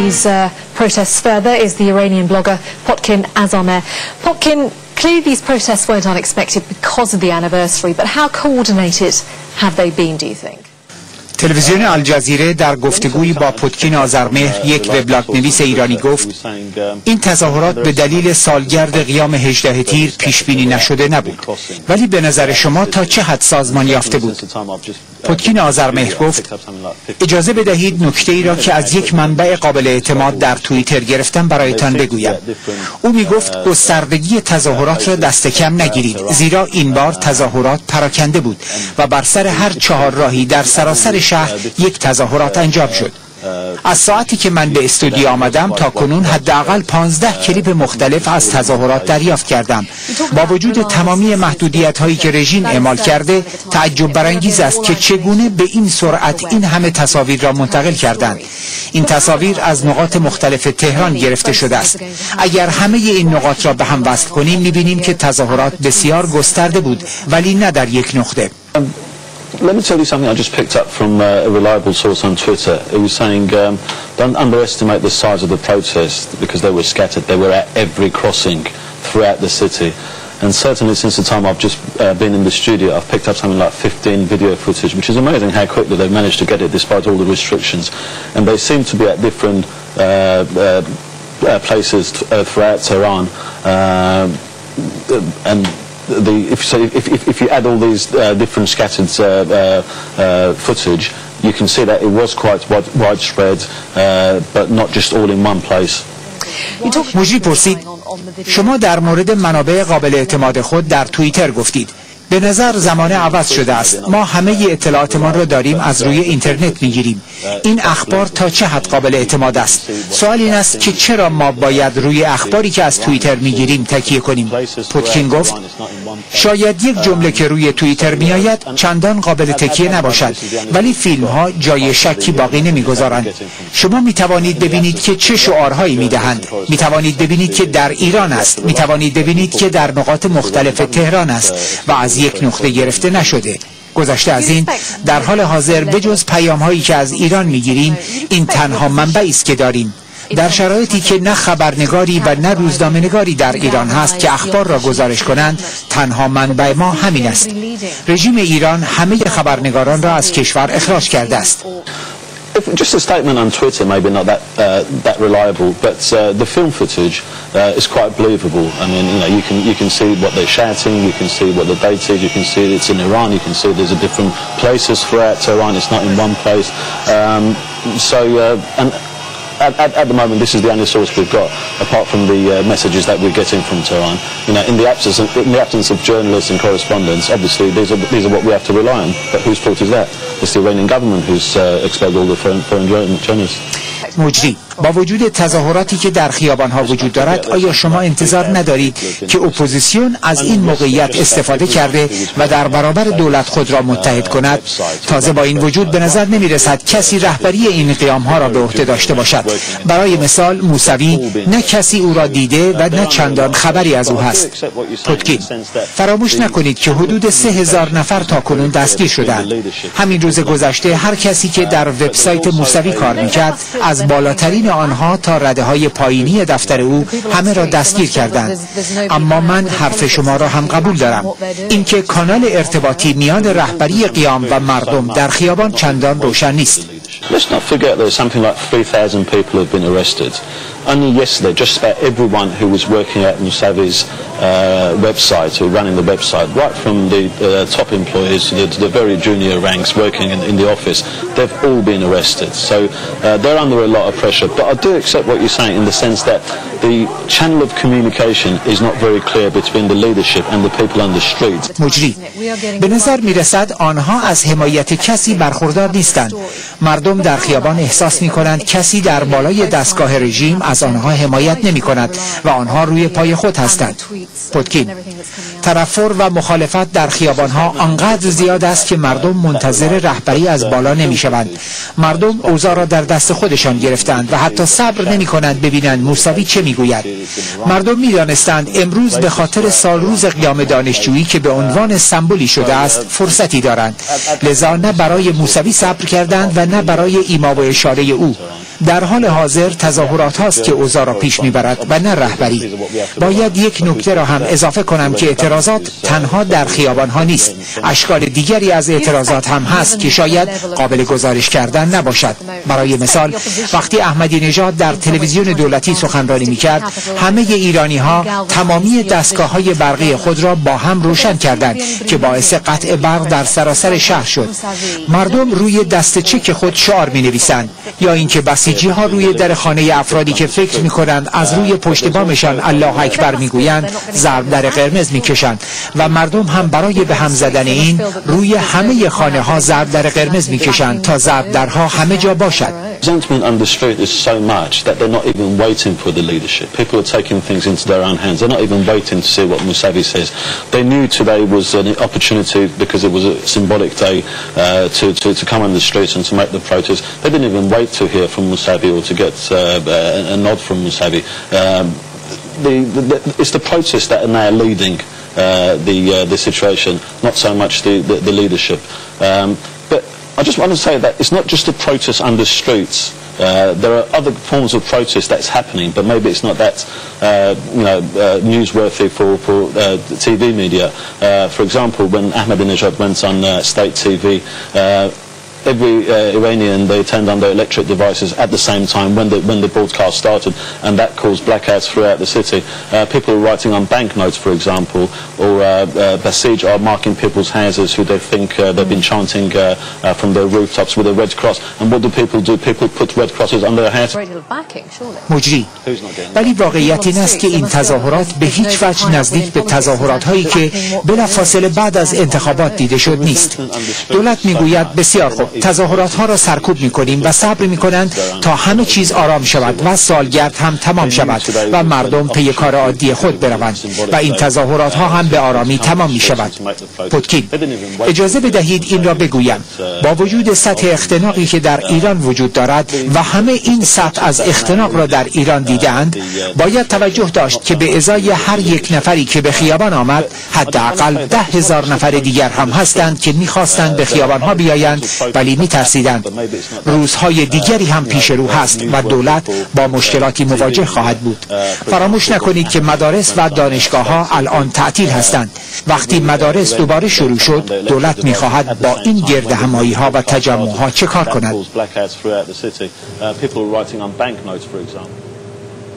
these protests further is the Iranian blogger Potkin Azameh. Potkin, clearly these protests weren't unexpected because of the anniversary, but how coordinated have they been, do you think? تلویزیون الجزیره در گفتگویی با پوتکین آذرمهر، یک وبلاگ نویس ایرانی، گفت این تظاهرات به دلیل سالگرد قیام 18 تیر پیش بینی نشده نبود، ولی به نظر شما تا چه حد سازمان یافته بود؟ پوتکین آذرمهر گفت اجازه بدهید نکته ای را که از یک منبع قابل اعتماد در توییتر گرفتم برایتان بگویم. او می گفت گستردگی تظاهرات را دست کم نگیرید، زیرا این بار تظاهرات پراکنده بود و بر سر هر چهار راهی در سراسر شهر یک تظاهرات انجام شد. از ساعتی که من به استودیو آمدم تا کنون حداقل 15 کلیپ مختلف از تظاهرات دریافت کردم. با وجود تمامی محدودیت‌هایی که رژیم اعمال کرده، تعجب برانگیز است که چگونه به این سرعت این همه تصاویر را منتقل کردند. این تصاویر از نقاط مختلف تهران گرفته شده است. اگر همه این نقاط را به هم وصل کنیم می‌بینیم که تظاهرات بسیار گسترده بود، ولی نه در یک نقطه. Let me tell you something I just picked up from a reliable source on Twitter. It was saying, don't underestimate the size of the protest because they were scattered. They were at every crossing throughout the city. And certainly since the time I've just been in the studio, I've picked up something like 15 video footage, which is amazing how quickly they've managed to get it despite all the restrictions. And they seem to be at different places throughout Tehran. And if you add all these different scattered footage, you can see that it was quite widespread, but not just all in one place. مجری پرسید شما در مورد منابع قابل اعتماد خود در توییتر گفتید. به نظر زمانه عوض شده است. ما همه اطلاعاتمان را داریم از روی اینترنت میگیریم. این اخبار تا چه حد قابل اعتماد است؟ سوال این است که چرا ما باید روی اخباری که از توییتر میگیریم تکیه کنیم؟ پوتکین گفت شاید یک جمله که روی توییتر میآید چندان قابل تکیه نباشد، ولی فیلم ها جای شکی باقی نمیگذارند. شما میتوانید ببینید که چه شعارهایی میدهند، میتوانید ببینید که در ایران است، میتوانید ببینید که در نقاط مختلف تهران است و از یک نقطه گرفته نشده. گذشته از این، در حال حاضر بجز پیام‌هایی که از ایران میگیریم، این تنها منبعی است که داریم. در شرایطی که نه خبرنگاری و نه روزنامه‌نگاری در ایران هست که اخبار را گزارش کنند، تنها منبع ما همین است. رژیم ایران همه خبرنگاران را از کشور اخراج کرده است. Just a statement on Twitter, maybe not that reliable, but the film footage is quite believable. I mean, you can see what they're shouting, you can see what the date is, you can see it's in Iran, you can see there's a different places throughout Tehran. It's not in one place. And at the moment, this is the only source we've got, apart from the messages that we're getting from Tehran. In the absence of journalists and correspondents, obviously these are what we have to rely on. But whose fault is that? It's the Iranian government who's expelled all the foreign journalists. مجری، با وجود تظاهراتی که در خیابان‌ها وجود دارد، آیا شما انتظار ندارید که اپوزیسیون از این موقعیت استفاده کرده و در برابر دولت خود را متحد کند؟ تازه با این وجود به نظر نمی‌رسد کسی رهبری این قیام‌ها را به عهده داشته باشد. برای مثال موسوی، نه کسی او را دیده و نه چندان خبری از او هست. پوتکین، فراموش نکنید که حدود 3000 نفر تاکنون دستگیر شدند. همین روز گذشته هر کسی که در وبسایت موسوی کار می‌کرد، از بالاترین آنها تا رده‌های پایینی دفتر او همه را دستگیر کردند. اما من حرف شما را هم قبول دارم، اینکه کانال ارتباطی میان رهبری قیام و مردم در خیابان چندان روشن نیست. Let's not forget that something like 3,000 people have been arrested. Only yesterday, just about everyone who was working at Mousavi's website, who running the website, right from the top employees to the very junior ranks working in the office, they've all been arrested. So they're under a lot of pressure. But I do accept what you're saying in the sense that the channel of communication is not very clear between the leadership and the people on the street. مجری، به نظر میرسد آنها از حمایت کسی برخوردار نیستند. مردم در خیابان احساس می‌کنند کسی در بالای دستگاه رژیم از آنها حمایت نمی‌کند و آنها روی پای خود هستند. پوتکین، ترفر و مخالفت در خیابان‌ها آنقدر زیاد است که مردم منتظر رهبری از بالا نمی‌شوند. مردم اوضاع را در دست خودشان گرفتند و حتی صبر نمی‌کنند ببینند موسوی چه می‌گوید. مردم می‌دانستند امروز به خاطر سالروز قیام دانشجویی که به عنوان سمبولی شده است فرصتی دارند، لذا نه برای موسوی صبر کردند و نه برای ایما و اشاره او. در حال حاضر تظاهرات هاست که اوضاع را پیش میبرد و نه رهبری. باید یک نکته را هم اضافه کنم که اعتراضات تنها در خیابان ها نیست. اشکال دیگری از اعتراضات هم هست که شاید قابل گزارش کردن نباشد. برای مثال وقتی احمدی نژاد در تلویزیون دولتی سخنرانی میکرد، همه ایرانی ها تمامی دستگاه های برقی خود را با هم روشن کردند که باعث قطع برق در سراسر شهر شد. مردم روی دست چک خود شعار می نویسند، یا اینکه بسیجی ها روی در خانه افرادی که فکر می کنند از روی پشت بامشان الله اکبر می گویند ضرب در قرمز می کشند و مردم هم برای به هم زدن این روی همه خانه ها ضرب در قرمز می کشند تا ضرب درها همه جا باشد. Resentment on the street is so much that they're not even waiting for the leadership. People are taking things into their own hands. They're not even waiting to see what Mousavi says. They knew today was an opportunity because it was a symbolic day to come on the streets and to make the protest. They didn't even wait to hear from Mousavi or to get a nod from Mousavi. It's the protests that are now leading the situation, not so much the leadership. But I just want to say that it's not just a protest on the streets. There are other forms of protest that's happening, but maybe it's not that newsworthy for TV media. For example, when Ahmadinejad went on state TV, every Iranian, they turned on their electric devices at the same time when the broadcast started, and that caused blackouts throughout the city. People are writing on banknotes, for example, or Basij are marking people's houses who they think they've been chanting from their rooftops with a red cross. And what do? People put red crosses on their heads. مجری. ولی واقعیت این است که این تظاهرات به هیچ وجه نزدیک به تظاهرات هایی که بلافاصله بعد از انتخابات دیده شد نیست. دولت میگوید بسیار خوب، تظاهرات ها را سرکوب میکنیم و صبر میکنند تا همه چیز آرام شود و سالگرد هم تمام شود و مردم پی کار عادی خود بروند و این تظاهرات ها هم به آرامی تمام می شود. پوتکین: اجازه بدهید این را بگویم، با وجود سطح اختناقی که در ایران وجود دارد و همه این سطح از اختناق را در ایران دیدند، باید توجه داشت که به ازای هر یک نفری که به خیابان آمد، حداقل 10,000 نفر دیگر هم هستند که می‌خواستند به خیابان ها بیایند ولی می‌ترسیدند. روزهای دیگری هم پیش رو هست و دولت با مشکلاتی مواجه خواهد بود. فراموش نکنید که مدارس و دانشگاه ها الان تعطیل هستند. وقتی مدارس دوباره شروع شد، دولت می‌خواهد با این گرد همایی ها و تجمع ها چه کار کند؟